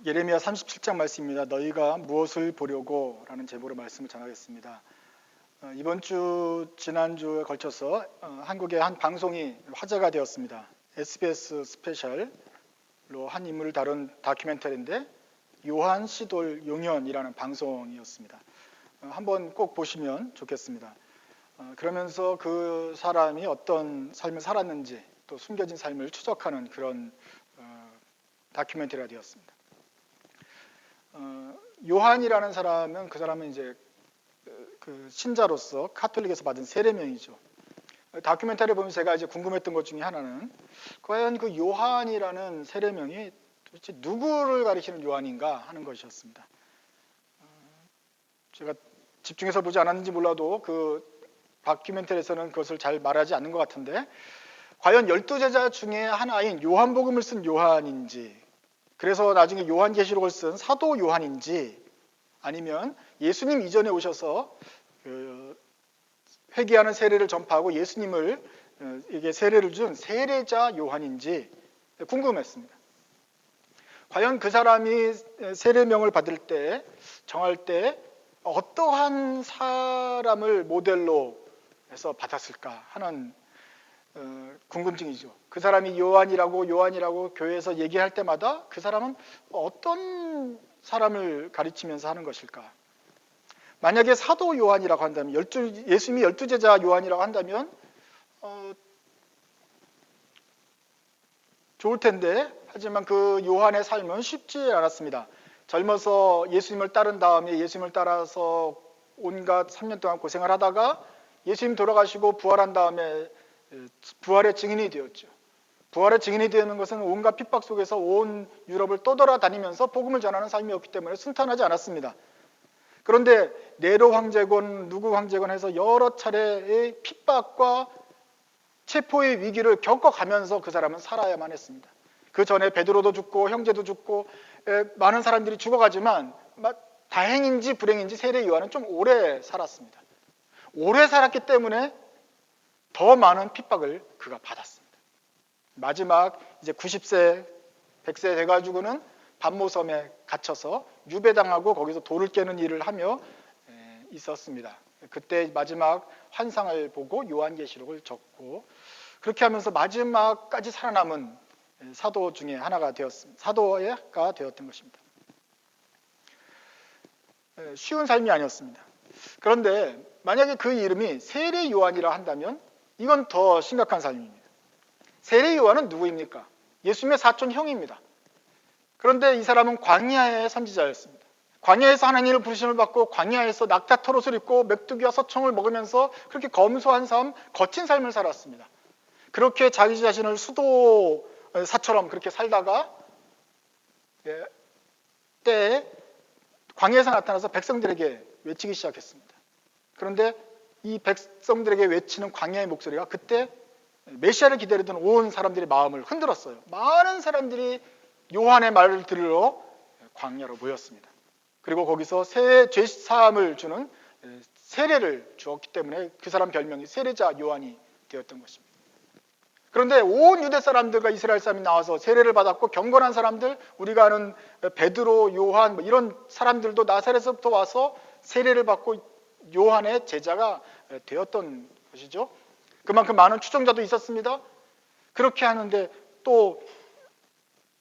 예레미야 37장 말씀입니다. 너희가 무엇을 보려고? 라는 제목으로 말씀을 전하겠습니다. 이번 주 지난주에 걸쳐서 한국의 한 방송이 화제가 되었습니다. SBS 스페셜로 한 인물을 다룬 다큐멘터리인데 요한 시돌 용현이라는 방송이었습니다. 한번 꼭 보시면 좋겠습니다. 그러면서 그 사람이 어떤 삶을 살았는지 또 숨겨진 삶을 추적하는 그런 다큐멘터리가 되었습니다. 요한이라는 사람은 그 사람은 이제 그 신자로서 카톨릭에서 받은 세례명이죠. 다큐멘터리 보면 제가 이제 궁금했던 것 중에 하나는 과연 그 요한이라는 세례명이 도대체 누구를 가리키는 요한인가 하는 것이었습니다. 제가 집중해서 보지 않았는지 몰라도 그 다큐멘터리에서는 그것을 잘 말하지 않는 것 같은데 과연 12제자 중에 하나인 요한복음을 쓴 요한인지, 그래서 나중에 요한계시록을 쓴 사도 요한인지, 아니면 예수님 이전에 오셔서 회개하는 세례를 전파하고 예수님을 이게 세례를 준 세례자 요한인지 궁금했습니다. 과연 그 사람이 세례명을 받을 때, 정할 때 어떠한 사람을 모델로 해서 받았을까 하는 궁금증이죠. 그 사람이 요한이라고 교회에서 얘기할 때마다 그 사람은 어떤 사람을 가르치면서 하는 것일까? 만약에 사도 요한이라고 한다면, 예수님이 12제자 요한이라고 한다면 좋을 텐데, 하지만 그 요한의 삶은 쉽지 않았습니다. 젊어서 예수님을 따른 다음에 예수님을 따라서 온갖 3년 동안 고생을 하다가 예수님 돌아가시고 부활한 다음에 부활의 증인이 되었죠. 부활의 증인이 되는 것은 온갖 핍박 속에서 온 유럽을 떠돌아다니면서 복음을 전하는 삶이었기 때문에 순탄하지 않았습니다. 그런데 네로 황제군, 누구 황제군 해서 여러 차례의 핍박과 체포의 위기를 겪어가면서 그 사람은 살아야만 했습니다. 그 전에 베드로도 죽고 형제도 죽고 많은 사람들이 죽어가지만 다행인지 불행인지 세례 요한은 좀 오래 살았습니다. 오래 살았기 때문에 더 많은 핍박을 그가 받았습니다. 마지막 이제 90세, 100세 돼가지고는 반모섬에 갇혀서 유배당하고 거기서 돌을 깨는 일을 하며 있었습니다. 그때 마지막 환상을 보고 요한계시록을 적고, 그렇게 하면서 마지막까지 살아남은 사도 중에 하나가 되었습니다. 사도가 되었던 것입니다. 쉬운 삶이 아니었습니다. 그런데 만약에 그 이름이 세례 요한이라 한다면 이건 더 심각한 삶입니다. 세례 요한은 누구입니까? 예수님의 사촌 형입니다. 그런데 이 사람은 광야의 선지자였습니다. 광야에서 하나님을 부르심을 받고 광야에서 낙타 털옷을 입고 메뚜기와 서청을 먹으면서 그렇게 검소한 삶, 거친 삶을 살았습니다. 그렇게 자기 자신을 수도사처럼 그렇게 살다가 때에 광야에서 나타나서 백성들에게 외치기 시작했습니다. 그런데 이 백성들에게 외치는 광야의 목소리가 그때 메시아를 기다리던 온 사람들의 마음을 흔들었어요. 많은 사람들이 요한의 말을 들으러 광야로 모였습니다. 그리고 거기서 죄 사함을 주는 세례를 주었기 때문에 그 사람 별명이 세례자 요한이 되었던 것입니다. 그런데 온 유대 사람들과 이스라엘 사람이 나와서 세례를 받았고, 경건한 사람들, 우리가 아는 베드로, 요한 이런 사람들도 나사렛에서부터 와서 세례를 받고 요한의 제자가 되었던 것이죠. 그만큼 많은 추종자도 있었습니다. 그렇게 하는데 또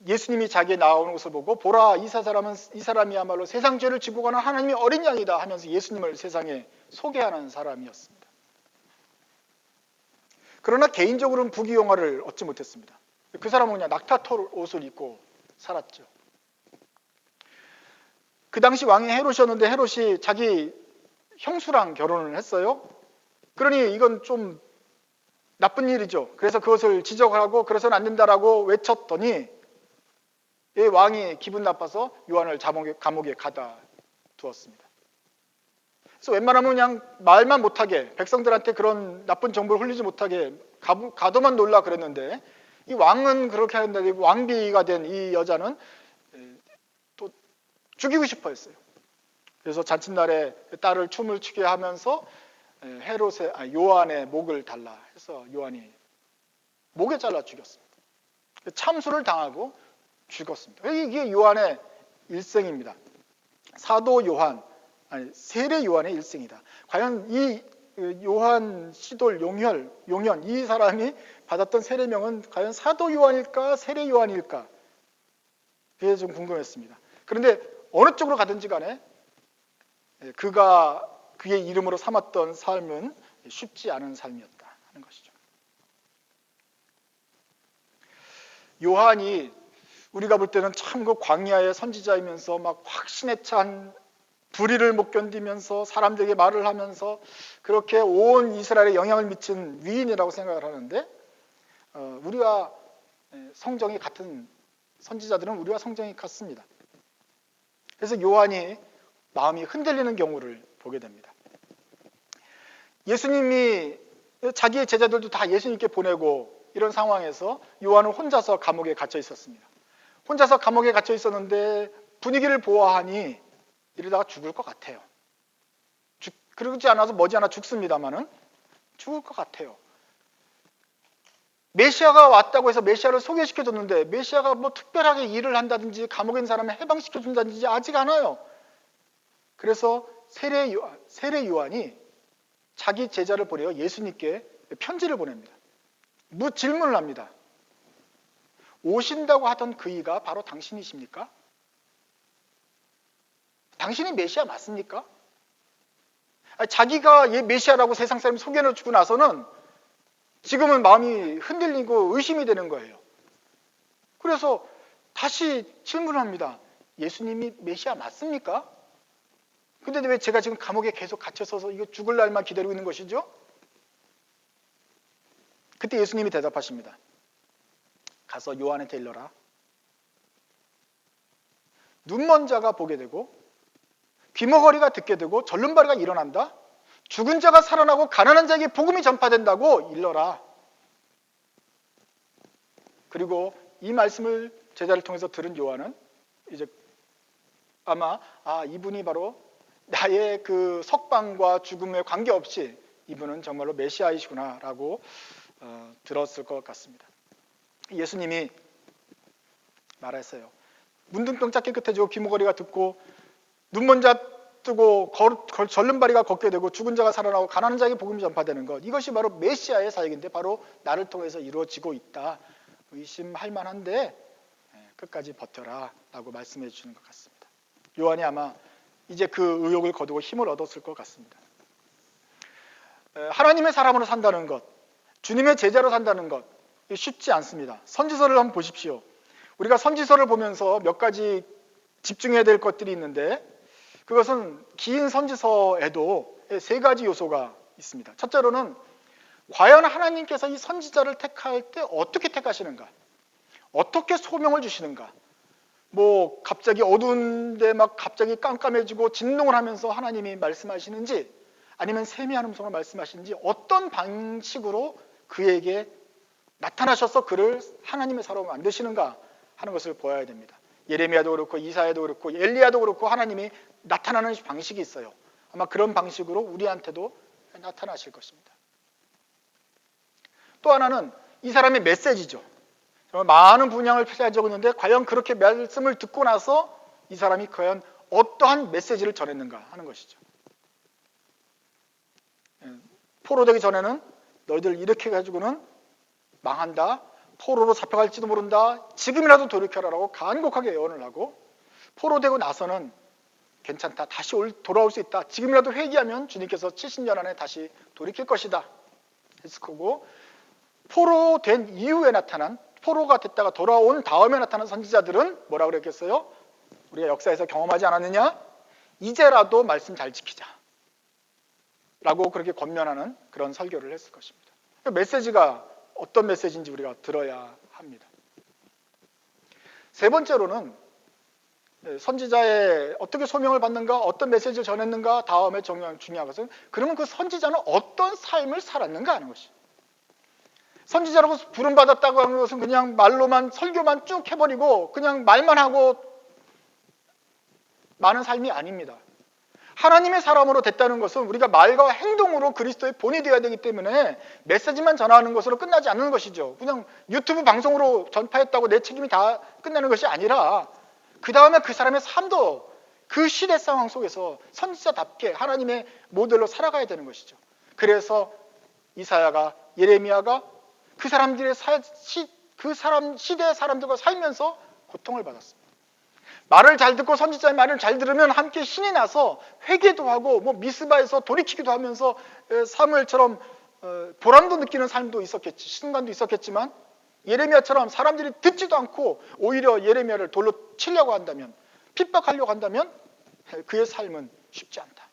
예수님이 자기의 나오는 것을 보고 보라, 이 사람이야말로 세상 죄를 지고 가는 하나님의 어린 양이다 하면서 예수님을 세상에 소개하는 사람이었습니다. 그러나 개인적으로는 부귀영화를 얻지 못했습니다. 그 사람은 그냥 낙타털 옷을 입고 살았죠. 그 당시 왕이 헤롯이었는데 헤롯이 자기 형수랑 결혼을 했어요. 그러니 이건 좀 나쁜 일이죠. 그래서 그것을 지적하고 그래서는 안 된다라고 외쳤더니 이 왕이 기분 나빠서 요한을 감옥에 가다 두었습니다. 그래서 웬만하면 그냥 말만 못하게, 백성들한테 그런 나쁜 정보를 흘리지 못하게 가둬만 놀라 그랬는데, 이 왕은 그렇게 하는데 왕비가 된 이 여자는 또 죽이고 싶어 했어요. 그래서 잔칫날에 딸을 춤을 추게 하면서 요한의 목을 달라 해서 요한이 목에 잘라 죽였습니다. 참수를 당하고 죽었습니다. 이게 요한의 일생입니다. 사도 요한, 아니 세례 요한의 일생이다. 과연 이 요한 시돌 용현 이 사람이 받았던 세례명은 과연 사도 요한일까 세례 요한일까? 그게 좀 궁금했습니다. 그런데 어느 쪽으로 가든지 간에 그가 그의 이름으로 삼았던 삶은 쉽지 않은 삶이었다 하는 것이죠. 요한이 우리가 볼 때는 참 그 광야의 선지자이면서 막 확신에 찬 불의를 못 견디면서 사람들에게 말을 하면서 그렇게 온 이스라엘에 영향을 미친 위인이라고 생각을 하는데 우리와 성정이 같은 선지자들은 우리와 성정이 같습니다. 그래서 요한이 마음이 흔들리는 경우를 보게 됩니다. 예수님이 자기의 제자들도 다 예수님께 보내고 이런 상황에서 요한은 혼자서 감옥에 갇혀 있었습니다. 혼자서 감옥에 갇혀 있었는데 분위기를 보아하니 이러다가 죽을 것 같아요. 그러지 않아서 머지않아 죽습니다만은 죽을 것 같아요. 메시아가 왔다고 해서 메시아를 소개시켜줬는데 메시아가 뭐 특별하게 일을 한다든지 감옥에 있는 사람을 해방시켜준다든지 아직 않아요. 그래서 세례 요한이 자기 제자를 보내어 예수님께 편지를 보냅니다. 질문을 합니다. 오신다고 하던 그이가 바로 당신이십니까? 당신이 메시아 맞습니까? 자기가 메시아라고 세상 사람이 소개해주고 나서는 지금은 마음이 흔들리고 의심이 되는 거예요. 그래서 다시 질문합니다. 예수님이 메시아 맞습니까? 근데 왜 제가 지금 감옥에 계속 갇혀서 이거 죽을 날만 기다리고 있는 것이죠? 그때 예수님이 대답하십니다. 가서 요한한테 일러라. 눈먼 자가 보게 되고 귀머거리가 듣게 되고 절름발이가 일어난다. 죽은 자가 살아나고 가난한 자에게 복음이 전파된다고 일러라. 그리고 이 말씀을 제자를 통해서 들은 요한은 이제 아마 이분이 바로 나의 그 석방과 죽음에 관계없이 이분은 정말로 메시아이시구나라고 들었을 것 같습니다. 예수님이 말했어요. 문둥병 찾기 끝에 저 귀머거리가 듣고 눈먼 자 뜨고 절름발이가 걷게 되고 죽은 자가 살아나고 가난한 자에게 복음이 전파되는 것, 이것이 바로 메시아의 사역인데 바로 나를 통해서 이루어지고 있다. 의심할 만한데 끝까지 버텨라 라고 말씀해 주시는 것 같습니다. 요한이 아마 이제 그 의욕을 거두고 힘을 얻었을 것 같습니다. 하나님의 사람으로 산다는 것, 주님의 제자로 산다는 것 쉽지 않습니다. 선지서를 한번 보십시오. 우리가 선지서를 보면서 몇 가지 집중해야 될 것들이 있는데 그것은 긴 선지서에도 세 가지 요소가 있습니다. 첫째로는 과연 하나님께서 이 선지자를 택할 때 어떻게 택하시는가? 어떻게 소명을 주시는가? 뭐 갑자기 어두운데 막 갑자기 깜깜해지고 진동을 하면서 하나님이 말씀하시는지 아니면 세미한 음성으로 말씀하시는지 어떤 방식으로 그에게 나타나셔서 그를 하나님의 사람으로 만드시는가 하는 것을 보아야 됩니다. 예레미야도 그렇고 이사야도 그렇고 엘리야도 그렇고 하나님이 나타나는 방식이 있어요. 아마 그런 방식으로 우리한테도 나타나실 것입니다. 또 하나는 이 사람의 메시지죠. 정말 많은 분량을 가지고 있는데 과연 그렇게 말씀을 듣고 나서 이 사람이 과연 어떠한 메시지를 전했는가 하는 것이죠. 포로되기 전에는 너희들 이렇게 가지고는 망한다. 포로로 잡혀갈지도 모른다. 지금이라도 돌이켜라라고 간곡하게 예언을 하고 포로되고 나서는 괜찮다. 다시 돌아올 수 있다. 지금이라도 회개하면 주님께서 70년 안에 다시 돌이킬 것이다. 했을 거고 포로된 이후에 나타난 포로가 됐다가 돌아온 다음에 나타난 선지자들은 뭐라고 그랬겠어요? 우리가 역사에서 경험하지 않았느냐? 이제라도 말씀 잘 지키자. 라고 그렇게 권면하는 그런 설교를 했을 것입니다. 메시지가 어떤 메시지인지 우리가 들어야 합니다. 세 번째로는 선지자의 어떻게 소명을 받는가, 어떤 메시지를 전했는가 다음에 중요한 것은 그러면 그 선지자는 어떤 삶을 살았는가 하는 것이. 선지자라고 부름받았다고 하는 것은 그냥 말로만 설교만 쭉 해버리고 그냥 말만 하고 많은 삶이 아닙니다. 하나님의 사람으로 됐다는 것은 우리가 말과 행동으로 그리스도의 본이 되어야 되기 때문에 메시지만 전하는 것으로 끝나지 않는 것이죠. 그냥 유튜브 방송으로 전파했다고 내 책임이 다 끝나는 것이 아니라 그 다음에 그 사람의 삶도 그 시대 상황 속에서 선지자답게 하나님의 모델로 살아가야 되는 것이죠. 그래서 이사야가, 예레미야가 그 사람들의 그 시대의 사람들과 살면서 고통을 받았습니다. 말을 잘 듣고 선지자의 말을 잘 들으면 함께 신이 나서 회개도 하고 미스바에서 돌이키기도 하면서 사무엘처럼 보람도 느끼는 삶도 있었겠지, 순간도 있었겠지만, 예레미야처럼 사람들이 듣지도 않고 오히려 예레미야를 돌로 치려고 한다면, 핍박하려고 한다면 그의 삶은 쉽지 않다.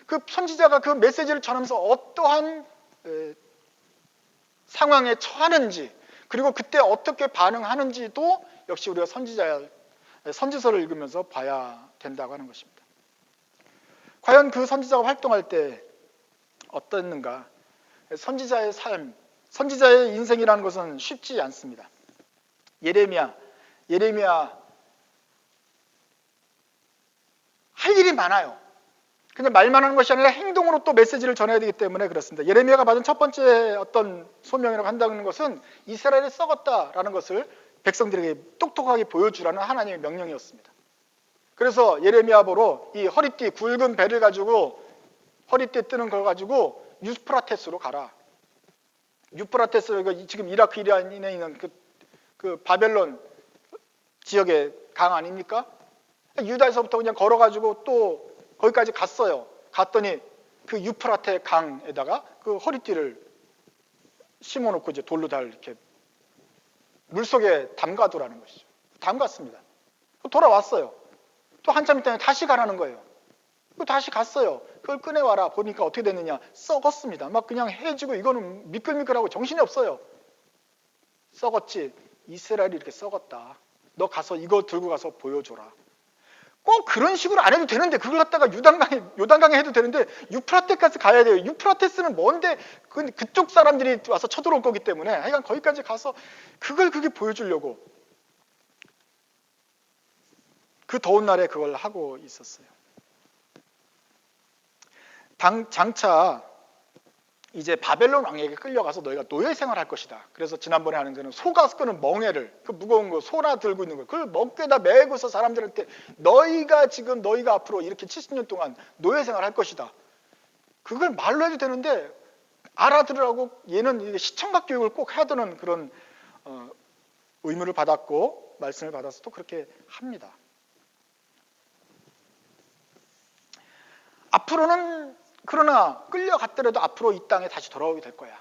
그 선지자가 그 메시지를 전하면서 어떠한 상황에 처하는지, 그리고 그때 어떻게 반응하는지도 역시 우리가 선지서를 읽으면서 봐야 된다고 하는 것입니다. 과연 그 선지자가 활동할 때 어땠는가? 선지자의 삶, 선지자의 인생이라는 것은 쉽지 않습니다. 예레미야 할 일이 많아요. 그냥 말만 하는 것이 아니라 행동으로 또 메시지를 전해야 되기 때문에 그렇습니다. 예레미야가 받은 첫 번째 어떤 소명이라고 한다는 것은 이스라엘이 썩었다라는 것을 백성들에게 똑똑하게 보여주라는 하나님의 명령이었습니다. 그래서 예레미야 보러 이 허리띠, 굵은 배를 가지고, 허리띠에 뜨는 걸 가지고 유프라테스로 가라. 유프라테스가 지금 이라크 이란에 있는 그 바벨론 지역의 강 아닙니까? 유다에서부터 그냥 걸어가지고 또 거기까지 갔어요. 갔더니 그 유프라테 강에다가 그 허리띠를 심어놓고 이제 돌로 다 이렇게 물속에 담가두라는 것이죠. 담갔습니다. 돌아왔어요. 또 한참 있다가 다시 가라는 거예요. 다시 갔어요. 그걸 꺼내와라. 보니까 어떻게 됐느냐? 썩었습니다. 막 그냥 해지고 이거는 미끌미끌하고 정신이 없어요. 썩었지. 이스라엘이 이렇게 썩었다. 너 가서 이거 들고 가서 보여줘라. 꼭 그런 식으로 안 해도 되는데, 그걸 갖다가 요단강에 해도 되는데 유프라테스까지 가야 돼요. 유프라테스는 뭔데? 그쪽 사람들이 와서 쳐들어올 거기 때문에 하여간 거기까지 가서 그게 보여주려고 그 더운 날에 그걸 하고 있었어요. 장차 이제 바벨론 왕에게 끌려가서 너희가 노예 생활할 것이다. 그래서 지난번에 하는 거는 소가 끄는 멍에를, 그 무거운 거 소나 들고 있는 거, 그걸 멍에다 메고서 사람들한테 너희가 앞으로 이렇게 70년 동안 노예 생활할 것이다. 그걸 말로 해도 되는데 알아들으라고 얘는 시청각 교육을 꼭 해야 되는 그런 의무를 받았고 말씀을 받아서 또 그렇게 합니다. 앞으로는 그러나 끌려갔더라도 앞으로 이 땅에 다시 돌아오게 될 거야.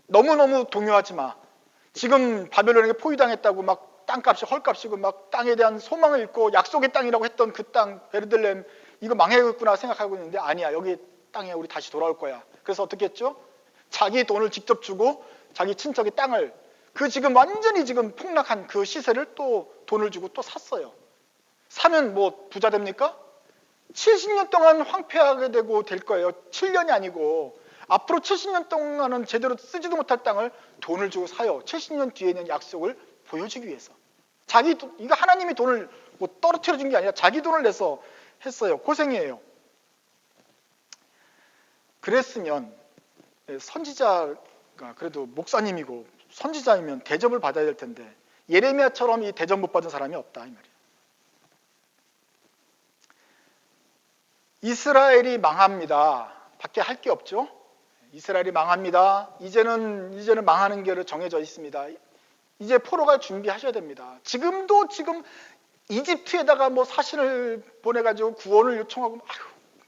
너무너무 동요하지 마. 지금 바벨론에게 포위당했다고 막 땅값이 헐값이고 막 땅에 대한 소망을 잃고 약속의 땅이라고 했던 그 땅 베르들렘 이거 망해겠구나 생각하고 있는데 아니야. 여기 땅에 우리 다시 돌아올 거야. 그래서 어떻게 했죠? 자기 돈을 직접 주고 자기 친척의 땅을 지금 완전히 지금 폭락한 그 시세를 또 돈을 주고 또 샀어요. 사면 뭐 부자 됩니까? 70년 동안 황폐하게 되고 될 거예요. 7년이 아니고 앞으로 70년 동안은 제대로 쓰지도 못할 땅을 돈을 주고 사요. 70년 뒤에 있는 약속을 보여주기 위해서. 이거 하나님이 돈을 뭐 떨어뜨려 준 게 아니라 자기 돈을 내서 했어요. 고생이에요. 그랬으면 선지자가 그래도 목사님이고 선지자이면 대접을 받아야 될 텐데 예레미야처럼 이 대접 못 받은 사람이 없다 이 말이에요. 이스라엘이 망합니다. 밖에 할 게 없죠. 이스라엘이 망합니다. 이제는 망하는 길로 정해져 있습니다. 이제 포로가 준비하셔야 됩니다. 지금 이집트에다가 뭐 사신을 보내가지고 구원을 요청하고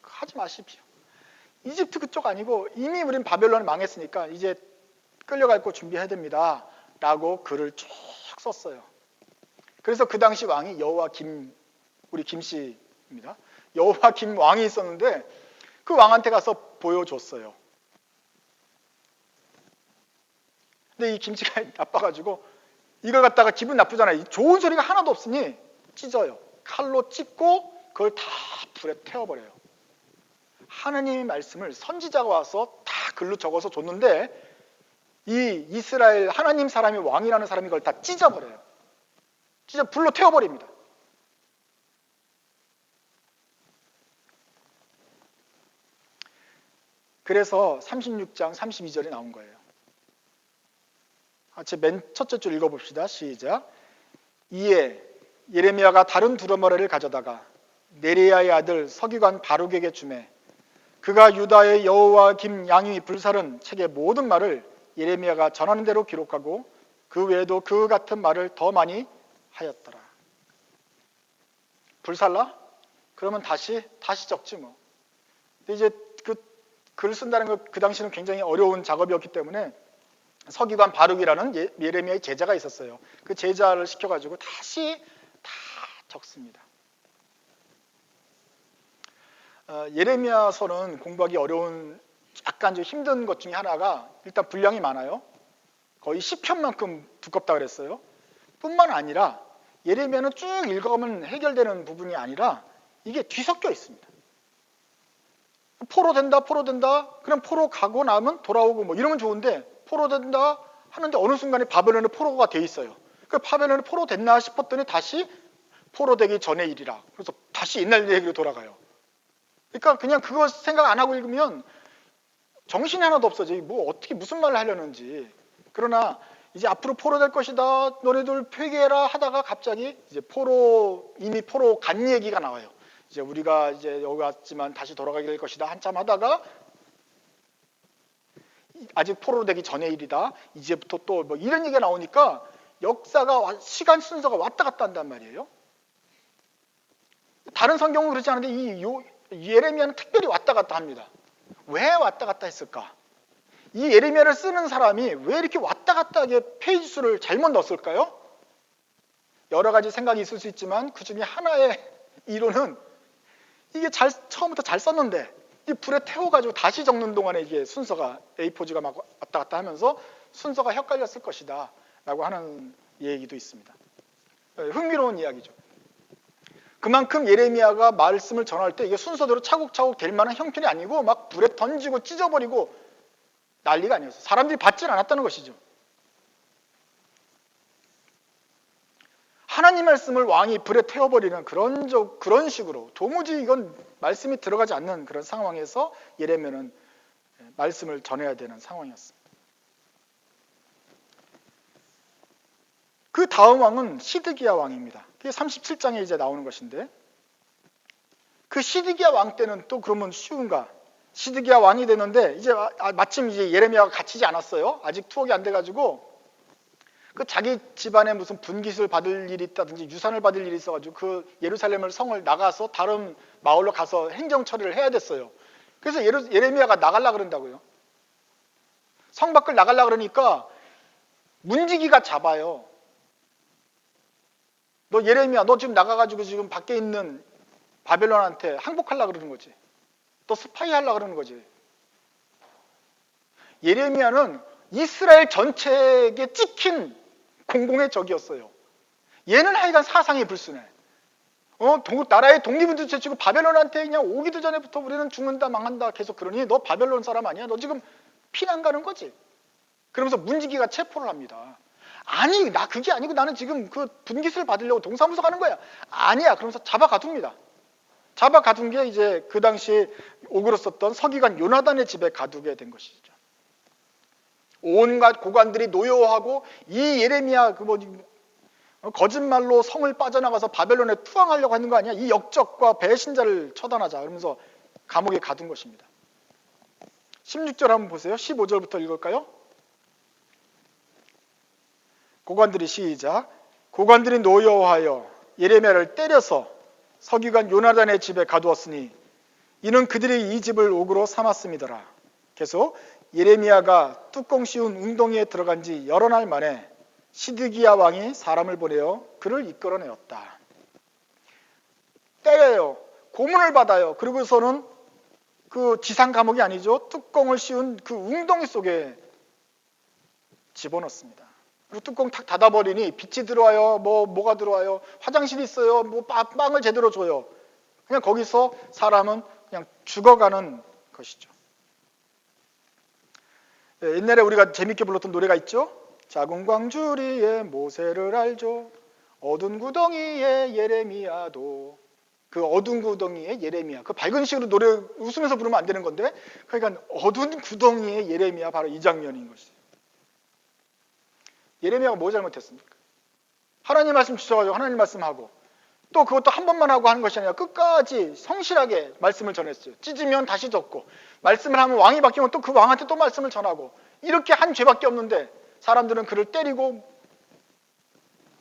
하지 마십시오. 이집트 그쪽 아니고 이미 우린 바벨론이 망했으니까 이제 끌려갈 거 준비해야 됩니다. 라고 글을 쭉 썼어요. 그래서 그 당시 왕이 여호와김, 우리 김씨입니다. 여호와김 왕이 있었는데 그 왕한테 가서 보여줬어요. 근데 이 김씨가 나빠가지고 이걸 갖다가 기분 나쁘잖아요. 좋은 소리가 하나도 없으니 찢어요. 칼로 찢고 그걸 다 불에 태워버려요. 하나님의 말씀을 선지자가 와서 다 글로 적어서 줬는데 이 이스라엘 하나님 사람이 왕이라는 사람이 그걸 다 찢어버려요. 불로 태워버립니다. 그래서 36장 32절에 나온 거예요. 제 맨 첫째 줄 읽어봅시다. 시작. 이에 예레미야가 다른 두루마리를 가져다가 네리야의 아들 서기관 바룩에게 주매 그가 유다의 여호와김 양위 불살은 책의 모든 말을 예레미야가 전하는 대로 기록하고 그 외에도 그 같은 말을 더 많이 하였더라. 불살라? 그러면 다시 적지 뭐. 근데 이제 그 글 쓴다는 거 그 당시는 굉장히 어려운 작업이었기 때문에 서기관 바룩이라는 예레미야의 제자가 있었어요. 그 제자를 시켜가지고 다시 다 적습니다. 예레미야서는 공부하기 어려운 약간 좀 힘든 것 중에 하나가 일단 분량이 많아요. 거의 10편만큼 두껍다 그랬어요. 뿐만 아니라 예레미야는 쭉 읽어가면 해결되는 부분이 아니라 이게 뒤섞여 있습니다. 포로 된다. 그럼 포로 가고 나면 돌아오고 뭐 이러면 좋은데 포로 된다 하는데 어느 순간에 바벨론에 포로가 돼 있어요. 그 바벨론에 포로 됐나 싶었더니 다시 포로 되기 전의 일이라. 그래서 다시 옛날 얘기로 돌아가요. 그러니까 그냥 그거 생각 안 하고 읽으면 정신이 하나도 없어져. 뭐 어떻게 무슨 말을 하려는지. 그러나 이제 앞으로 포로 될 것이다. 너네들 회개해라 하다가 갑자기 이제 이미 포로 간 얘기가 나와요. 이제 우리가 이제 여기 왔지만 다시 돌아가게 될 것이다. 한참 하다가 아직 포로 되기 전의 일이다. 이제부터 또 뭐 이런 얘기가 나오니까 역사가 시간 순서가 왔다 갔다 한단 말이에요. 다른 성경은 그렇지 않은데 이 예레미야는 특별히 왔다 갔다 합니다. 왜 왔다 갔다 했을까? 이 예레미야를 쓰는 사람이 왜 이렇게 왔다 갔다 하게 페이지 수를 잘못 넣었을까요? 여러 가지 생각이 있을 수 있지만 그 중에 하나의 이론은 이게 처음부터 잘 썼는데 이 불에 태워가지고 다시 적는 동안에 이게 순서가 A4지가 막 왔다 갔다 하면서 순서가 헷갈렸을 것이다 라고 하는 얘기도 있습니다. 흥미로운 이야기죠. 그만큼 예레미야가 말씀을 전할 때 이게 순서대로 차곡차곡 될 만한 형편이 아니고 막 불에 던지고 찢어버리고 난리가 아니었어요. 사람들이 받질 않았다는 것이죠. 하나님 말씀을 왕이 불에 태워버리는 그런 식으로 도무지 이건 말씀이 들어가지 않는 그런 상황에서 예레미야는 말씀을 전해야 되는 상황이었습니다. 그 다음 왕은 시드기야 왕입니다. 그게 37장에 이제 나오는 것인데 그 시드기야 왕 때는 또 그러면 쉬운가? 시드기야 왕이 되는데 이제 마침 이제 예레미야가 갇히지 않았어요. 아직 투옥이 안 돼가지고 그 자기 집안에 무슨 분깃을 받을 일이 있다든지 유산을 받을 일이 있어가지고 그 예루살렘을 성을 나가서 다른 마을로 가서 행정 처리를 해야 됐어요. 그래서 예레미야가 나가려고 그런다고요. 성 밖을 나가려고 그러니까 문지기가 잡아요. 너 예레미야, 너 지금 나가가지고 지금 밖에 있는 바벨론한테 항복하려고 그러는 거지. 또 스파이 하려고 그러는 거지. 예레미야는 이스라엘 전체에게 찍힌 공공의 적이었어요. 얘는 하여간 사상이 불순해. 나라의 독립운동 제치고 바벨론한테 그냥 오기도 전에부터 우리는 죽는다 망한다 계속 그러니 너 바벨론 사람 아니야? 너 지금 피난 가는 거지? 그러면서 문지기가 체포를 합니다. 아니 나 그게 아니고 나는 지금 그 분깃을 받으려고 동사무소 가는 거야. 아니야. 그러면서 잡아가둡니다. 잡아가둔 게 이제 그 당시 오글었었던 서기관 요나단의 집에 가두게 된 것이죠. 온갖 고관들이 노여워하고 이 예레미야 거짓말로 성을 빠져나가서 바벨론에 투항하려고 하는 거 아니야? 이 역적과 배신자를 처단하자. 그러면서 감옥에 가둔 것입니다. 16절 한번 보세요. 15절부터 읽을까요? 고관들이 시작. 고관들이 노여워하여 예레미야를 때려서 서기관 요나단의 집에 가두었으니 이는 그들이 이 집을 옥으로 삼았음이더라. 계속 예레미야가 뚜껑 씌운 웅덩이에 들어간 지 여러 날 만에 시드기야 왕이 사람을 보내어 그를 이끌어내었다. 때려요. 고문을 받아요. 그리고서는 그 지상 감옥이 아니죠. 뚜껑을 씌운 그 웅덩이 속에 집어넣습니다. 그리고 뚜껑 탁 닫아버리니 빛이 들어와요. 뭐가 들어와요. 화장실이 있어요. 빵을 제대로 줘요. 그냥 거기서 사람은 그냥 죽어가는 것이죠. 옛날에 우리가 재밌게 불렀던 노래가 있죠. 작은 광주리에 모세를 알죠. 어두운 구덩이에 예레미야도. 그 어두운 구덩이에 예레미야. 그 밝은 식으로 노래 웃으면서 부르면 안 되는 건데 그러니까 어두운 구덩이에 예레미야 바로 이 장면인 것이죠. 예레미야가 뭐 잘못했습니까? 하나님 말씀 주셔가지고 하나님 말씀하고 또 그것도 한 번만 하고 하는 것이 아니라 끝까지 성실하게 말씀을 전했어요. 찢으면 다시 덮고, 말씀을 하면 왕이 바뀌면 또 그 왕한테 또 말씀을 전하고, 이렇게 한 죄밖에 없는데 사람들은 그를 때리고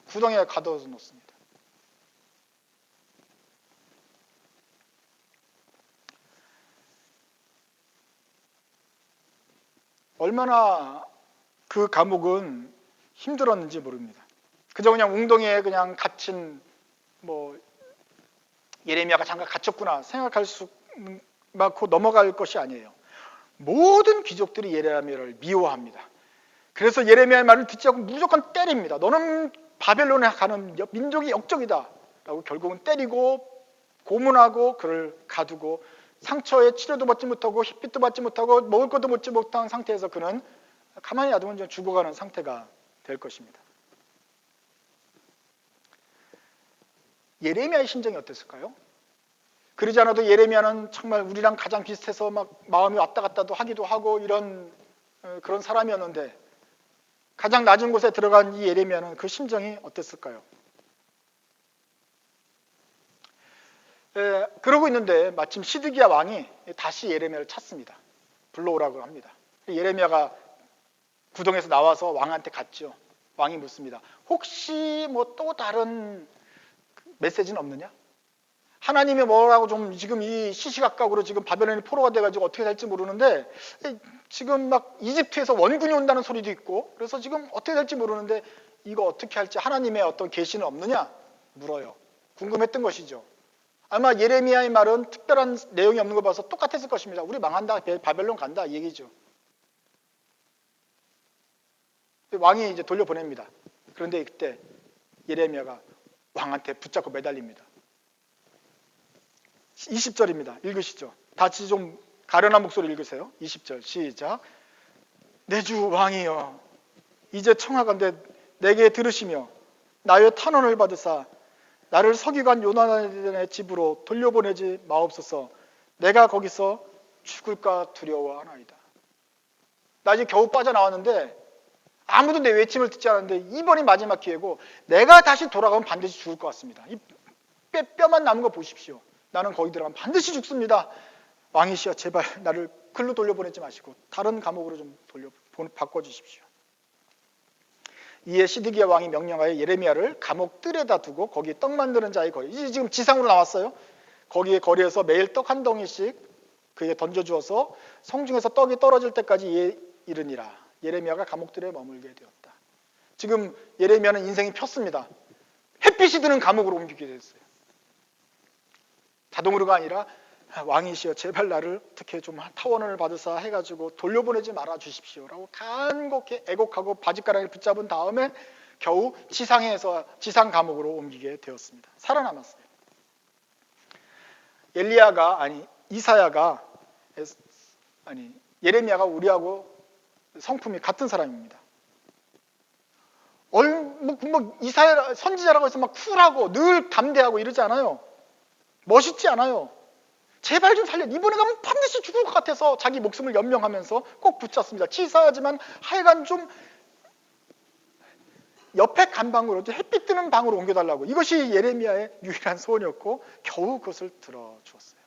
구덩이에 가둬 놓습니다. 얼마나 그 감옥은 힘들었는지 모릅니다. 그저 그냥 웅덩이에 그냥 갇힌 예레미야가 잠깐 갇혔구나 생각할 수 많고 넘어갈 것이 아니에요. 모든 귀족들이 예레미야를 미워합니다. 그래서 예레미야의 말을 듣지 않고 무조건 때립니다. 너는 바벨론에 가는 민족이 역적이다 라고 결국은 때리고 고문하고 그를 가두고, 상처에 치료도 받지 못하고 햇빛도 받지 못하고 먹을 것도 먹지 못한 상태에서 그는 가만히 놔두면 죽어가는 상태가 될 것입니다. 예레미야의 심정이 어땠을까요? 그러지 않아도 예레미야는 정말 우리랑 가장 비슷해서 막 마음이 왔다 갔다도 하기도 하고 이런 그런 사람이었는데, 가장 낮은 곳에 들어간 이 예레미야는 그 심정이 어땠을까요? 그러고 있는데 마침 시드기야 왕이 다시 예레미야를 찾습니다. 불러오라고 합니다. 예레미야가 구덩에서 나와서 왕한테 갔죠. 왕이 묻습니다. 혹시 또 다른 메시지는 없느냐? 하나님이 뭐라고 좀 지금 이 시시각각으로 지금 바벨론이 포로가 돼가지고 어떻게 될지 모르는데, 지금 막 이집트에서 원군이 온다는 소리도 있고, 그래서 지금 어떻게 될지 모르는데 이거 어떻게 할지 하나님의 어떤 계시는 없느냐 물어요. 궁금했던 것이죠. 아마 예레미야의 말은 특별한 내용이 없는 거 봐서 똑같았을 것입니다. 우리 망한다, 바벨론 간다 이 얘기죠. 왕이 이제 돌려보냅니다. 그런데 그때 예레미야가 왕한테 붙잡고 매달립니다. 20절입니다. 읽으시죠. 다시 좀 가련한 목소리 읽으세요. 20절 시작. 내 주 왕이여, 이제 청하건대 내게 들으시며 나의 탄원을 받으사 나를 서기관 요나단의 집으로 돌려보내지 마옵소서. 내가 거기서 죽을까 두려워하나이다. 나 이제 겨우 빠져나왔는데 아무도 내 외침을 듣지 않았는데 이번이 마지막 기회고, 내가 다시 돌아가면 반드시 죽을 것 같습니다. 이 뼈만 남은 거 보십시오. 나는 거기 들어가면 반드시 죽습니다. 왕이시여, 제발 나를 글로 돌려보내지 마시고 다른 감옥으로 좀 바꿔주십시오. 이에 시드기야 왕이 명령하여 예레미야를 감옥 뜰에다 두고 거기 떡 만드는 자의 거리, 이제 지금 지상으로 나왔어요. 거기에 거리에서 매일 떡 한 덩이씩 그에게 던져주어서 성중에서 떡이 떨어질 때까지 이르니라. 예레미야가 감옥들에 머물게 되었다. 지금 예레미야는 인생이 폈습니다. 햇빛이 드는 감옥으로 옮기게 됐어요. 자동으로가 아니라 왕이시여, 제발 나를 어떻게 좀 타원을 받으사 해가지고 돌려보내지 말아 주십시오 라고 간곡히 애곡하고 바짓가랑이를 붙잡은 다음에 겨우 지상 감옥으로 옮기게 되었습니다. 살아남았어요. 예레미야가 우리하고 성품이 같은 사람입니다. 이사야 선지자라고 해서 막 쿨하고 늘 담대하고 이러지 않아요. 멋있지 않아요. 제발 좀 살려. 이번에 가면 반드시 죽을 것 같아서 자기 목숨을 연명하면서 꼭 붙잡습니다. 치사하지만 하여간 좀 옆에 간 방으로, 햇빛 뜨는 방으로 옮겨달라고. 이것이 예레미야의 유일한 소원이었고 겨우 그것을 들어주었어요.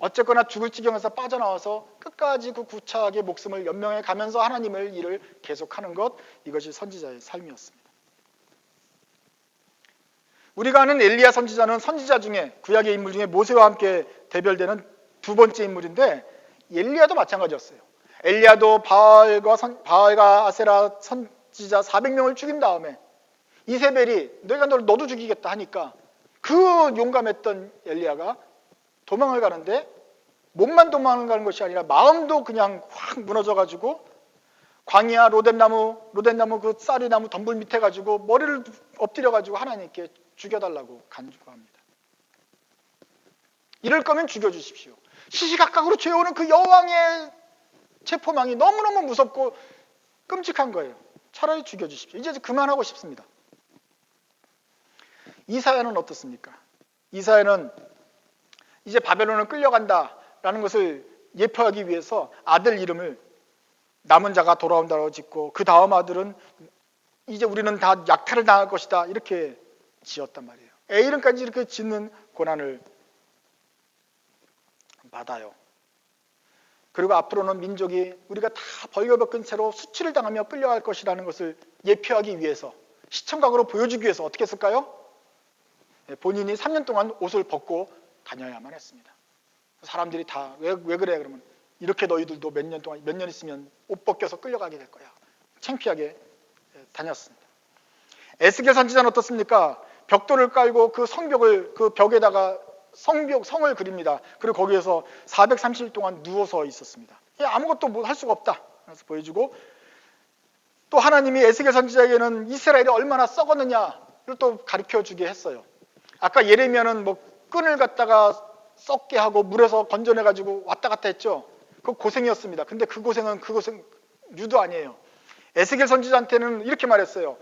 어쨌거나 죽을 지경에서 빠져나와서 끝까지 그 구차하게 목숨을 연명해 가면서 하나님의 일을 계속하는 것, 이것이 선지자의 삶이었습니다. 우리가 아는 엘리야 선지자는 선지자 중에, 구약의 인물 중에 모세와 함께 대별되는 두 번째 인물인데, 엘리야도 마찬가지였어요. 엘리야도 바알과 아세라 선지자 400명을 죽인 다음에 이세벨이 내가 너도 죽이겠다 하니까 그 용감했던 엘리야가 도망을 가는데, 몸만 도망을 가는 것이 아니라 마음도 그냥 확 무너져가지고 광야 로뎀나무 그 쌀이나무 덤불 밑에 가지고 머리를 엎드려가지고 하나님께 죽여달라고 간구합니다. 이럴 거면 죽여주십시오. 시시각각으로 죄오는 그 여왕의 체포망이 너무너무 무섭고 끔찍한 거예요. 차라리 죽여주십시오. 이제 그만하고 싶습니다. 이사야는 어떻습니까? 이사야는 이제 바벨론을 끌려간다라는 것을 예표하기 위해서 아들 이름을 남은 자가 돌아온다고 짓고, 그 다음 아들은 이제 우리는 다 약탈을 당할 것이다 이렇게 지었단 말이에요. 애 이름까지 이렇게 짓는 고난을 받아요. 그리고 앞으로는 민족이 우리가 다 벌거벗은 채로 수치를 당하며 끌려갈 것이라는 것을 예표하기 위해서, 시청각으로 보여주기 위해서 어떻게 했을까요? 본인이 3년 동안 옷을 벗고 다녀야만 했습니다. 사람들이 다 왜 그래? 그러면 이렇게 너희들도 몇 년 있으면 옷 벗겨서 끌려가게 될 거야. 창피하게 다녔습니다. 에스겔 선지자는 어떻습니까? 벽돌을 깔고 그 성벽을, 그 벽에다가 성을 그립니다. 그리고 거기에서 430일 동안 누워서 있었습니다. 아무것도 뭐 할 수가 없다. 그래서 보여주고, 또 하나님이 에스겔 선지자에게는 이스라엘이 얼마나 썩었느냐를 또 가르쳐 주게 했어요. 아까 예레미야는 뭐 끈을 갖다가 썩게 하고 물에서 건져내 가지고 왔다 갔다 했죠. 그거 고생이었습니다. 근데 그 고생 유도 아니에요. 에스겔 선지자한테는 이렇게 말했어요.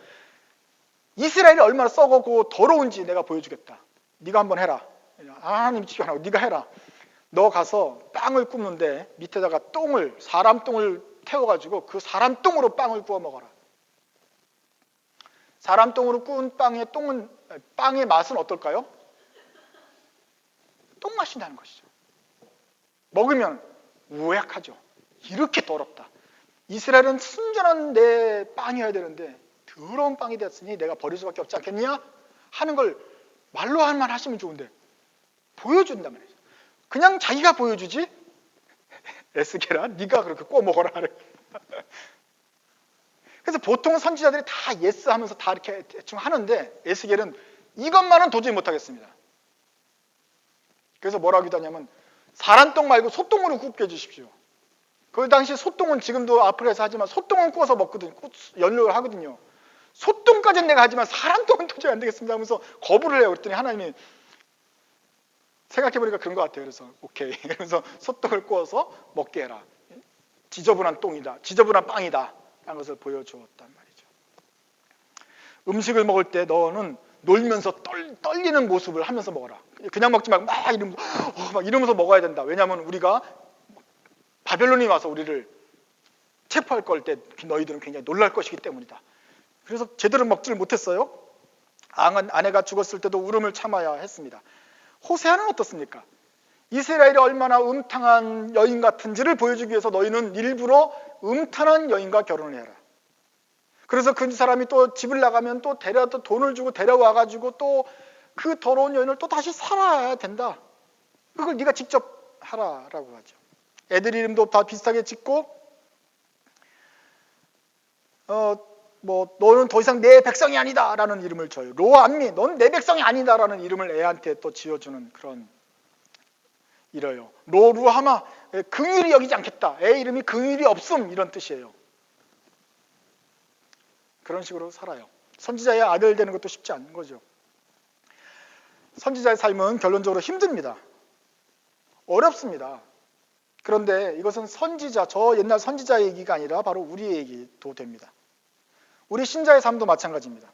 이스라엘이 얼마나 썩었고 더러운지 내가 보여주겠다. 네가 한번 해라. 하나님 지시 안 하고 네가 해라. 너 가서 빵을 굽는데 밑에다가 사람 똥을 태워가지고 그 사람 똥으로 빵을 구워 먹어라. 사람 똥으로 구운 빵의 맛은 어떨까요? 똥 맛이 나는 것이죠. 먹으면 우약하죠. 이렇게 더럽다. 이스라엘은 순전한 내 빵이어야 되는데 더러운 빵이 됐으니 내가 버릴 수밖에 없지 않겠냐? 하는 걸 말로 한만 하시면 좋은데 보여준단 말이죠. 그냥 자기가 보여주지. 에스겔아, 네가 그렇게 구워 먹어라. 그래서 보통 선지자들이 다 예스 하면서 다 이렇게 대충 하는데 에스겔은 이것만은 도저히 못하겠습니다. 그래서 뭐라고 하냐면 사람 똥 말고 소똥으로 굽게 해주십시오. 그 당시 소똥은 지금도 아프리카에서 하지만 소똥은 구워서 먹거든요. 연료를 하거든요. 소똥까지는 내가 하지만 사람 똥은 도저히 안 되겠습니다 하면서 거부를 해요. 그랬더니 하나님이 생각해보니까 그런 것 같아요. 그래서 오케이. 그래서 소똥을 구워서 먹게 해라. 지저분한 똥이다. 지저분한 빵이다. 라는 것을 보여주었단 말이죠. 음식을 먹을 때 너는 놀면서 떨리는 모습을 하면서 먹어라. 그냥 먹지 말고 막 이러면서 먹어야 된다. 왜냐하면 우리가 바벨론이 와서 우리를 체포할 걸 때 너희들은 굉장히 놀랄 것이기 때문이다. 그래서 제대로 먹지를 못했어요. 아내가 죽었을 때도 울음을 참아야 했습니다. 호세아는 어떻습니까? 이스라엘이 얼마나 음탕한 여인 같은지를 보여주기 위해서 너희는 일부러 음탕한 여인과 결혼을 해라. 그래서 그 사람이 또 집을 나가면 또 돈을 주고 데려와가지고 또 그 더러운 여인을 또 다시 살아야 된다. 그걸 네가 직접 하라라고 하죠. 애들 이름도 다 비슷하게 짓고 너는 더 이상 내 백성이 아니다라는 이름을 줘요. 로암미, 너는 내 백성이 아니다라는 이름을 애한테 또 지어주는 그런 이래요. 로루하마, 긍휼히 여기지 않겠다. 애 이름이 긍휼이 없음 이런 뜻이에요. 그런 식으로 살아요. 선지자의 아들 되는 것도 쉽지 않은 거죠. 선지자의 삶은 결론적으로 힘듭니다. 어렵습니다. 그런데 이것은 저 옛날 선지자의 얘기가 아니라 바로 우리의 얘기도 됩니다. 우리 신자의 삶도 마찬가지입니다.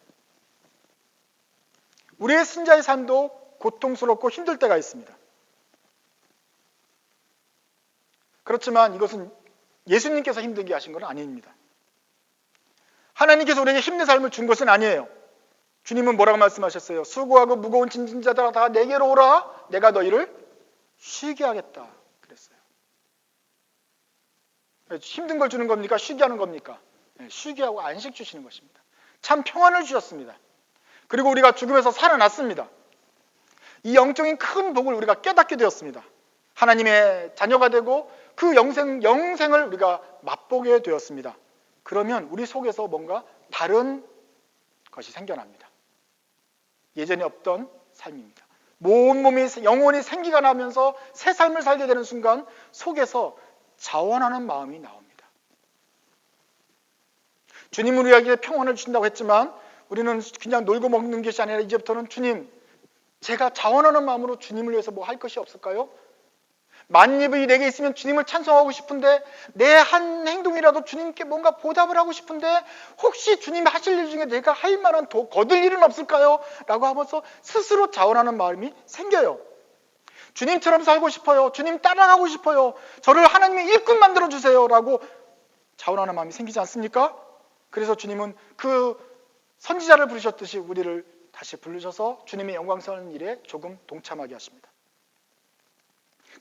우리의 신자의 삶도 고통스럽고 힘들 때가 있습니다. 그렇지만 이것은 예수님께서 힘들게 하신 건 아닙니다. 하나님께서 우리에게 힘든 삶을 준 것은 아니에요. 주님은 뭐라고 말씀하셨어요? 수고하고 무거운 짐진 자들아 다 내게로 오라. 내가 너희를 쉬게 하겠다. 그랬어요. 힘든 걸 주는 겁니까? 쉬게 하는 겁니까? 쉬게 하고 안식 주시는 것입니다. 참 평안을 주셨습니다. 그리고 우리가 죽음에서 살아났습니다. 이 영적인 큰 복을 우리가 깨닫게 되었습니다. 하나님의 자녀가 되고 그 영생을 우리가 맛보게 되었습니다. 그러면 우리 속에서 뭔가 다른 것이 생겨납니다. 예전에 없던 삶입니다. 몸이 영혼이 생기가 나면서 새 삶을 살게 되는 순간 속에서 자원하는 마음이 나옵니다. 주님은 우리에게 평안을 주신다고 했지만 우리는 그냥 놀고 먹는 것이 아니라 이제부터는 주님, 제가 자원하는 마음으로 주님을 위해서 뭐 할 것이 없을까요? 만입이 내게 있으면 주님을 찬송하고 싶은데 내 한 행동이라도 주님께 뭔가 보답을 하고 싶은데 혹시 주님 하실 일 중에 내가 할 만한 거둘 일은 없을까요? 라고 하면서 스스로 자원하는 마음이 생겨요. 주님처럼 살고 싶어요. 주님 따라가고 싶어요. 저를 하나님의 일꾼 만들어주세요. 라고 자원하는 마음이 생기지 않습니까? 그래서 주님은 그 선지자를 부르셨듯이 우리를 다시 부르셔서 주님의 영광스러운 일에 조금 동참하게 하십니다.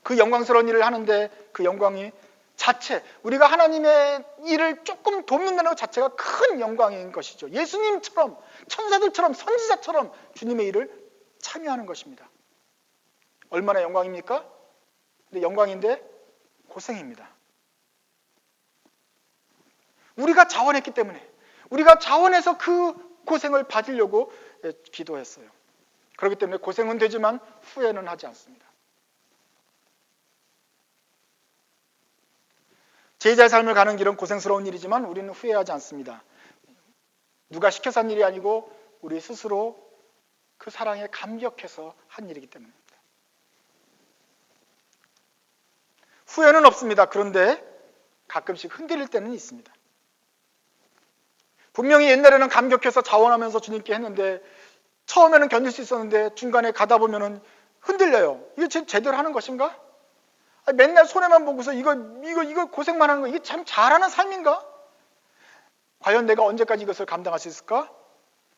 그 영광스러운 일을 하는데 그 영광이 자체, 우리가 하나님의 일을 조금 돕는다는 것 자체가 큰 영광인 것이죠. 예수님처럼, 천사들처럼, 선지자처럼 주님의 일을 참여하는 것입니다. 얼마나 영광입니까? 근데 영광인데 고생입니다. 우리가 자원했기 때문에, 우리가 자원해서 그 고생을 받으려고 기도했어요. 그렇기 때문에 고생은 되지만 후회는 하지 않습니다. 제자의 삶을 가는 길은 고생스러운 일이지만 우리는 후회하지 않습니다. 누가 시켜서 한 일이 아니고 우리 스스로 그 사랑에 감격해서 한 일이기 때문입니다. 후회는 없습니다. 그런데 가끔씩 흔들릴 때는 있습니다. 분명히 옛날에는 감격해서 자원하면서 주님께 했는데 처음에는 견딜 수 있었는데 중간에 가다 보면은 흔들려요. 이게 제대로 하는 것인가? 맨날 손해만 보고서 이거 고생만 하는 거 이게 참 잘하는 삶인가? 과연 내가 언제까지 이것을 감당할 수 있을까?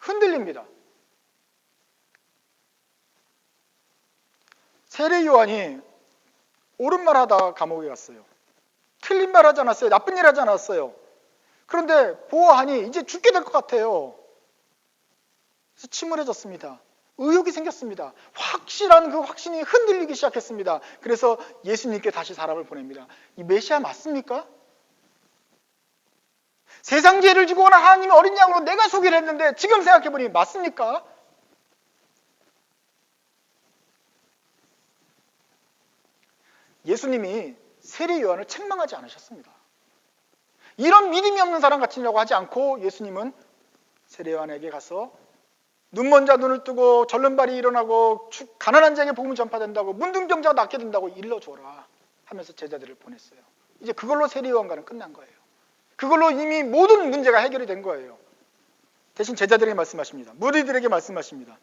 흔들립니다. 세례 요한이 옳은 말 하다가 감옥에 갔어요. 틀린 말 하지 않았어요. 나쁜 일 하지 않았어요. 그런데 보아하니 이제 죽게 될 것 같아요. 그래서 침울해졌습니다. 의욕이 생겼습니다. 확실한 그 확신이 흔들리기 시작했습니다. 그래서 예수님께 다시 사람을 보냅니다. 이 메시아 맞습니까? 세상 죄를 지고 오는 하나님의 어린 양으로 내가 소개를 했는데 지금 생각해보니 맞습니까? 예수님이 세례 요한을 책망하지 않으셨습니다. 이런 믿음이 없는 사람 같으려고 하지 않고 예수님은 세례 요한에게 가서 눈먼 자 눈을 뜨고 절른 발이 일어나고 가난한 자에게 복음이 전파된다고 문둥병자가 낫게 된다고 일러줘라 하면서 제자들을 보냈어요. 이제 그걸로 세례 요한과는 끝난 거예요. 그걸로 이미 모든 문제가 해결이 된 거예요. 대신 제자들에게 말씀하십니다. 무리들에게 말씀하십니다.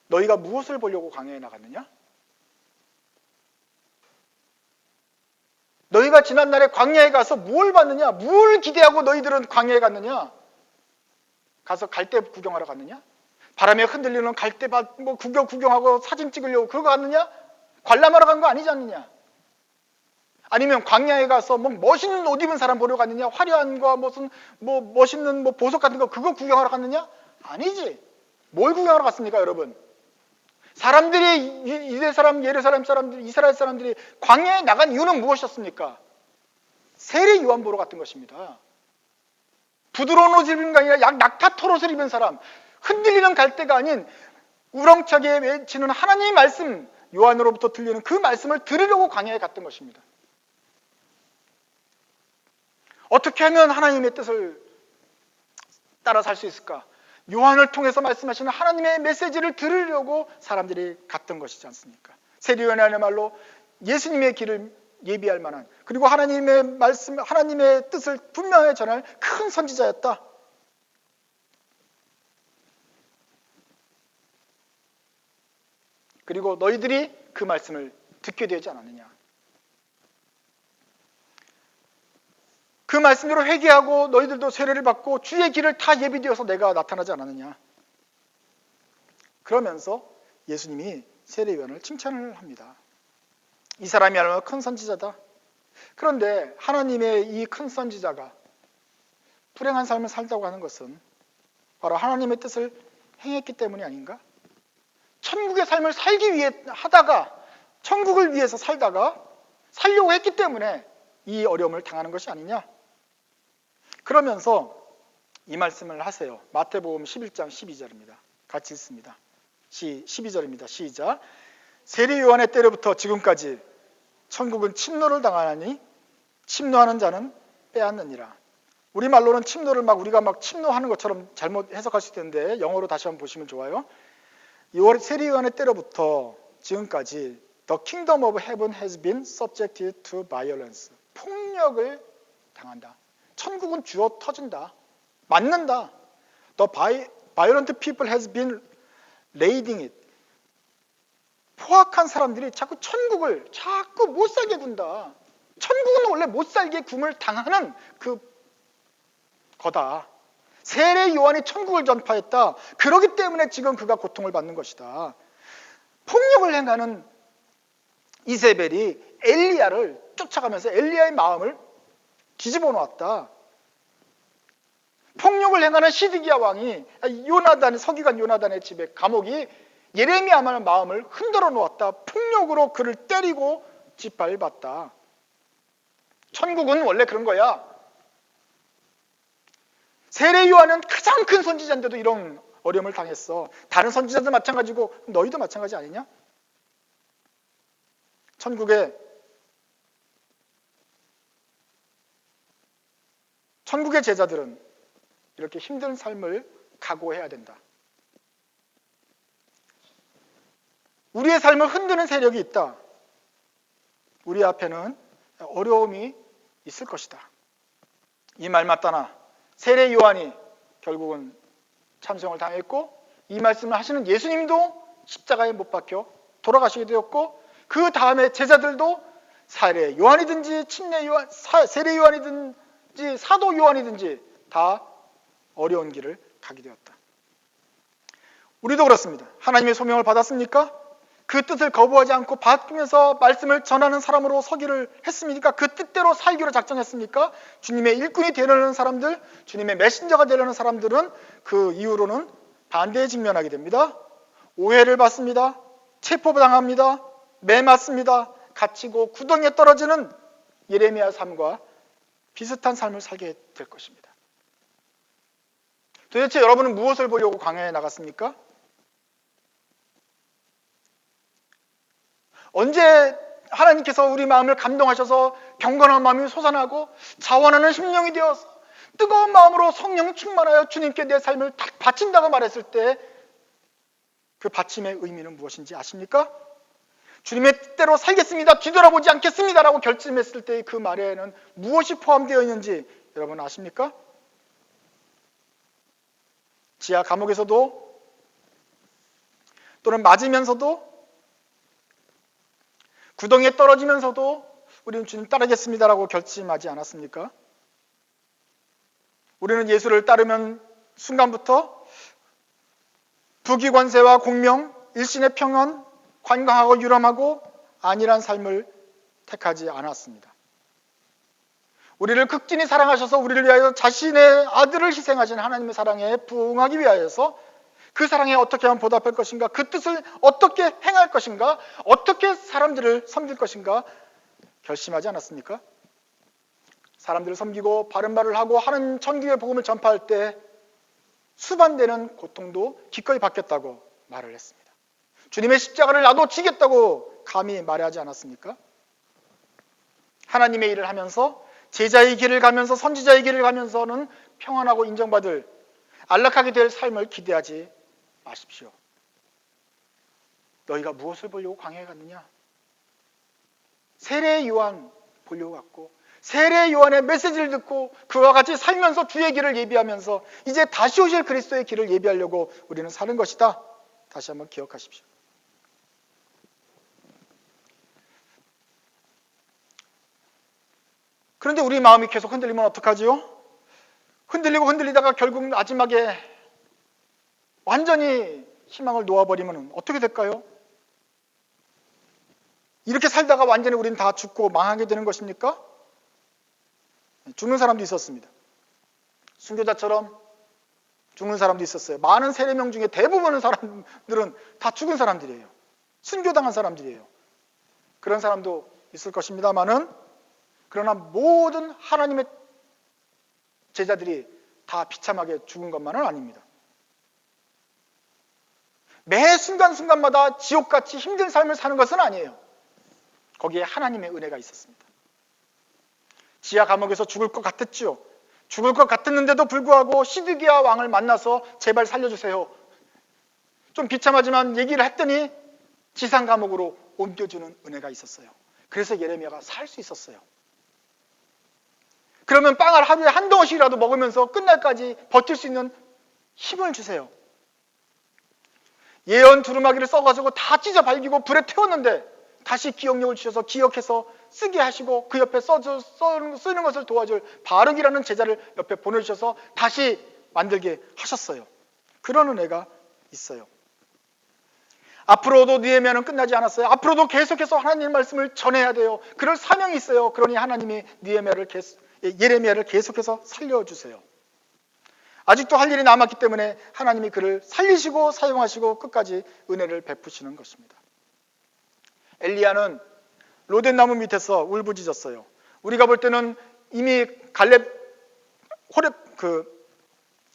너희가 무엇을 보려고 광야에 나갔느냐? 너희가 지난날에 광야에 가서 뭘 봤느냐? 뭘 기대하고 너희들은 광야에 갔느냐? 가서 갈대 구경하러 갔느냐? 바람에 흔들리는 갈대밭 구경하고 사진 찍으려고 그러고 갔느냐? 관람하러 간 거 아니지 않느냐? 아니면 광야에 가서 멋있는 옷 입은 사람 보러 갔느냐? 화려한 거 무슨 멋있는 보석 같은 거 그거 구경하러 갔느냐? 아니지. 뭘 구경하러 갔습니까, 여러분? 사람들이 유대 사람, 예루살렘 사람들, 이스라엘 사람들이 광야에 나간 이유는 무엇이었습니까? 세례 요한 보러 갔던 것입니다. 부드러운 옷을 입은 게 아니라 낙타털 옷을 입은 사람, 흔들리는 갈대가 아닌 우렁차게 외치는 하나님의 말씀, 요한으로부터 들리는 그 말씀을 들으려고 광야에 갔던 것입니다. 어떻게 하면 하나님의 뜻을 따라 살 수 있을까? 요한을 통해서 말씀하시는 하나님의 메시지를 들으려고 사람들이 갔던 것이지 않습니까? 세례 요한의 말로 예수님의 길을 예비할 만한, 그리고 하나님의 말씀, 하나님의 뜻을 분명하게 전할 큰 선지자였다. 그리고 너희들이 그 말씀을 듣게 되지 않았느냐? 그 말씀대로 회개하고 너희들도 세례를 받고 주의 길을 다 예비되어서 내가 나타나지 않았느냐? 그러면서 예수님이 세례 요한을 칭찬을 합니다. 이 사람이 얼마나 큰 선지자다. 그런데 하나님의 이 큰 선지자가 불행한 삶을 살다고 하는 것은 바로 하나님의 뜻을 행했기 때문이 아닌가? 천국의 삶을 살기 위해 하다가 천국을 위해서 살려고 했기 때문에 이 어려움을 당하는 것이 아니냐? 그러면서 이 말씀을 하세요. 마태복음 11장 12절입니다. 같이 읽습니다. 12절입니다. 시작. 세례 요한의 때로부터 지금까지 천국은 침노를 당하나니 침노하는 자는 빼앗느니라. 우리말로는 침노를 우리가 침노하는 것처럼 잘못 해석할 수 있는데 영어로 다시 한번 보시면 좋아요. 세례 요한의 때로부터 지금까지 The kingdom of heaven has been subjected to violence. 폭력을 당한다. 천국은 쥐어 터진다. 맞는다. The violent people has been raiding it. 포악한 사람들이 자꾸 천국을 자꾸 못 살게 군다. 천국은 원래 못 살게 굼을 당하는 그 거다. 세례 요한이 천국을 전파했다. 그렇기 때문에 지금 그가 고통을 받는 것이다. 폭력을 행하는 이세벨이 엘리야를 쫓아가면서 엘리야의 마음을 뒤집어 놓았다. 폭력을 행하는 시드기야 왕이 서기관 요나단의 집에 감옥이 예레미야의 마음을 흔들어 놓았다. 폭력으로 그를 때리고 짓밟았다. 천국은 원래 그런 거야. 세례 요한은 가장 큰 선지자인데도 이런 어려움을 당했어. 다른 선지자도 마찬가지고 너희도 마찬가지 아니냐? 천국의 제자들은 이렇게 힘든 삶을 각오해야 된다. 우리의 삶을 흔드는 세력이 있다. 우리 앞에는 어려움이 있을 것이다. 이 말 맞다나 세례 요한이 결국은 참성을 당했고, 이 말씀을 하시는 예수님도 십자가에 못 박혀 돌아가시게 되었고, 그 다음에 제자들도 세례 요한이든지 세례 요한이든지 사도 요한이든지 다 어려운 길을 가게 되었다. 우리도 그렇습니다. 하나님의 소명을 받았습니까? 그 뜻을 거부하지 않고 받으면서 말씀을 전하는 사람으로 서기를 했습니까? 그 뜻대로 살기로 작정했습니까? 주님의 일꾼이 되려는 사람들, 주님의 메신저가 되려는 사람들은 그 이후로는 반대에 직면하게 됩니다. 오해를 받습니다. 체포당합니다. 매 맞습니다. 갇히고 구덩이에 떨어지는 예레미야 삶과 비슷한 삶을 살게 될 것입니다. 도대체 여러분은 무엇을 보려고 광야에 나갔습니까? 언제 하나님께서 우리 마음을 감동하셔서 경건한 마음이 솟아나고 자원하는 심령이 되어서 뜨거운 마음으로 성령 충만하여 주님께 내 삶을 바친다고 말했을 때 그 바침의 의미는 무엇인지 아십니까? 주님의 뜻대로 살겠습니다, 뒤돌아보지 않겠습니다 라고 결심했을 때의 그 말에는 무엇이 포함되어 있는지 여러분 아십니까? 지하 감옥에서도 또는 맞으면서도 구덩이에 떨어지면서도 우리는 주님 따르겠습니다라고 결심하지 않았습니까? 우리는 예수를 따르면 순간부터 부귀관세와 공명, 일신의 평안, 관광하고 유람하고 안일한 삶을 택하지 않았습니다. 우리를 극진히 사랑하셔서 우리를 위하여 자신의 아들을 희생하신 하나님의 사랑에 부응하기 위하여서 그 사랑에 어떻게 하면 보답할 것인가, 그 뜻을 어떻게 행할 것인가, 어떻게 사람들을 섬길 것인가 결심하지 않았습니까? 사람들을 섬기고 바른 말을 하고 하는 천국의 복음을 전파할 때 수반되는 고통도 기꺼이 받겠다고 말을 했습니다. 주님의 십자가를 나도 지겠다고 감히 말하지 않았습니까? 하나님의 일을 하면서 제자의 길을 가면서 선지자의 길을 가면서는 평안하고 인정받을 안락하게 될 삶을 기대하지 마십시오. 너희가 무엇을 보려고 광야에 갔느냐? 세례 요한 보려고 갔고, 세례 요한의 메시지를 듣고 그와 같이 살면서 주의 길을 예비하면서 이제 다시 오실 그리스도의 길을 예비하려고 우리는 사는 것이다. 다시 한번 기억하십시오. 그런데 우리 마음이 계속 흔들리면 어떡하지요? 흔들리다가 결국 마지막에 완전히 희망을 놓아버리면 어떻게 될까요? 이렇게 살다가 완전히 우리는 다 죽고 망하게 되는 것입니까? 죽는 사람도 있었습니다. 순교자처럼 죽는 사람도 있었어요. 많은 세례명 중에 대부분의 사람들은 다 죽은 사람들이에요. 순교당한 사람들이에요. 그런 사람도 있을 것입니다만은, 그러나 모든 하나님의 제자들이 다 비참하게 죽은 것만은 아닙니다. 매 순간순간마다 지옥같이 힘든 삶을 사는 것은 아니에요. 거기에 하나님의 은혜가 있었습니다. 지하 감옥에서 죽을 것 같았죠. 죽을 것 같았는데도 불구하고 시드기야 왕을 만나서 제발 살려주세요. 좀 비참하지만 얘기를 했더니 지상 감옥으로 옮겨주는 은혜가 있었어요. 그래서 예레미야가 살 수 있었어요. 그러면 빵을 하루에 한 덩어씩이라도 먹으면서 끝날까지 버틸 수 있는 힘을 주세요. 예언 두루마기를 써가지고 다 찢어 발기고 불에 태웠는데 다시 기억력을 주셔서 기억해서 쓰게 하시고 그 옆에 쓰는 것을 도와줄 바룩이라는 제자를 옆에 보내주셔서 다시 만들게 하셨어요. 그런 은혜가 있어요. 앞으로도 느헤미야는 끝나지 않았어요. 앞으로도 계속해서 하나님의 말씀을 전해야 돼요. 그럴 사명이 있어요. 그러니 하나님이 예레미야를 계속해서 살려주세요. 아직도 할 일이 남았기 때문에 하나님이 그를 살리시고 사용하시고 끝까지 은혜를 베푸시는 것입니다. 엘리야는 로덴나무 밑에서 울부짖었어요. 우리가 볼 때는 이미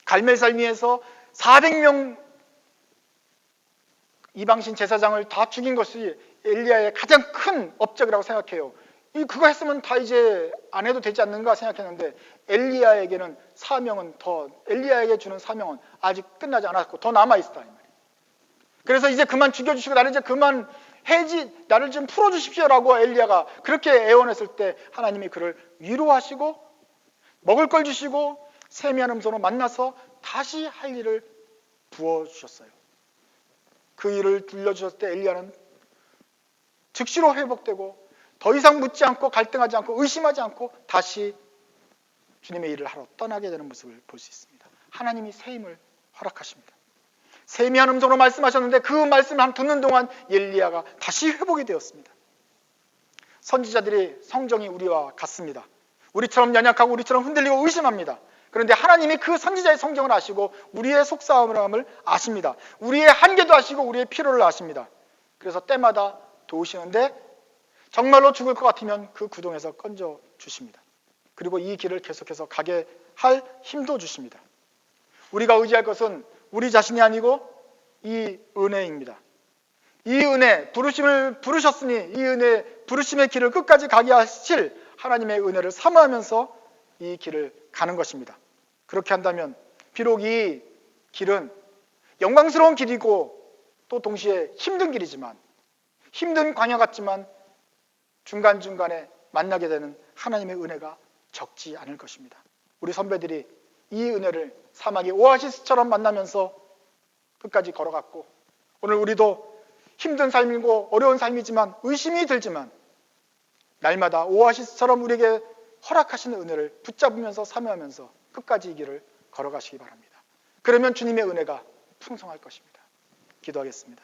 갈멜산 위에서 400명 이방신 제사장을 다 죽인 것이 엘리야의 가장 큰 업적이라고 생각해요. 그거 했으면 다 이제 안 해도 되지 않는가 생각했는데 엘리야에게 주는 사명은 아직 끝나지 않았고 더 남아있다 이 말이에요. 그래서 이제 그만 죽여주시고 나를 이제 그만 나를 좀 풀어주십시오라고 엘리야가 그렇게 애원했을 때 하나님이 그를 위로하시고 먹을 걸 주시고 세미한 음성으로 만나서 다시 할 일을 부어주셨어요. 그 일을 들려주셨을 때 엘리야는 즉시로 회복되고 더 이상 묻지 않고 갈등하지 않고 의심하지 않고 다시 주님의 일을 하러 떠나게 되는 모습을 볼 수 있습니다. 하나님이 새 힘을 허락하십니다. 세미한 음성으로 말씀하셨는데 그 말씀을 듣는 동안 엘리야가 다시 회복이 되었습니다. 선지자들이 성정이 우리와 같습니다. 우리처럼 연약하고 우리처럼 흔들리고 의심합니다. 그런데 하나님이 그 선지자의 성정을 아시고 우리의 속사함을 아십니다. 우리의 한계도 아시고 우리의 필요를 아십니다. 그래서 때마다 도우시는데 정말로 죽을 것 같으면 그 구덩이에서 건져 주십니다. 그리고 이 길을 계속해서 가게 할 힘도 주십니다. 우리가 의지할 것은 우리 자신이 아니고 이 은혜입니다. 이 은혜, 부르심을 부르셨으니 이 은혜, 부르심의 길을 끝까지 가게 하실 하나님의 은혜를 사모하면서 이 길을 가는 것입니다. 그렇게 한다면 비록 이 길은 영광스러운 길이고 또 동시에 힘든 길이지만 힘든 광야 같지만 중간중간에 만나게 되는 하나님의 은혜가 적지 않을 것입니다. 우리 선배들이 이 은혜를 사막의 오아시스처럼 만나면서 끝까지 걸어갔고 오늘 우리도 힘든 삶이고 어려운 삶이지만 의심이 들지만 날마다 오아시스처럼 우리에게 허락하시는 은혜를 붙잡으면서 사모하면서 끝까지 이 길을 걸어가시기 바랍니다. 그러면 주님의 은혜가 풍성할 것입니다. 기도하겠습니다.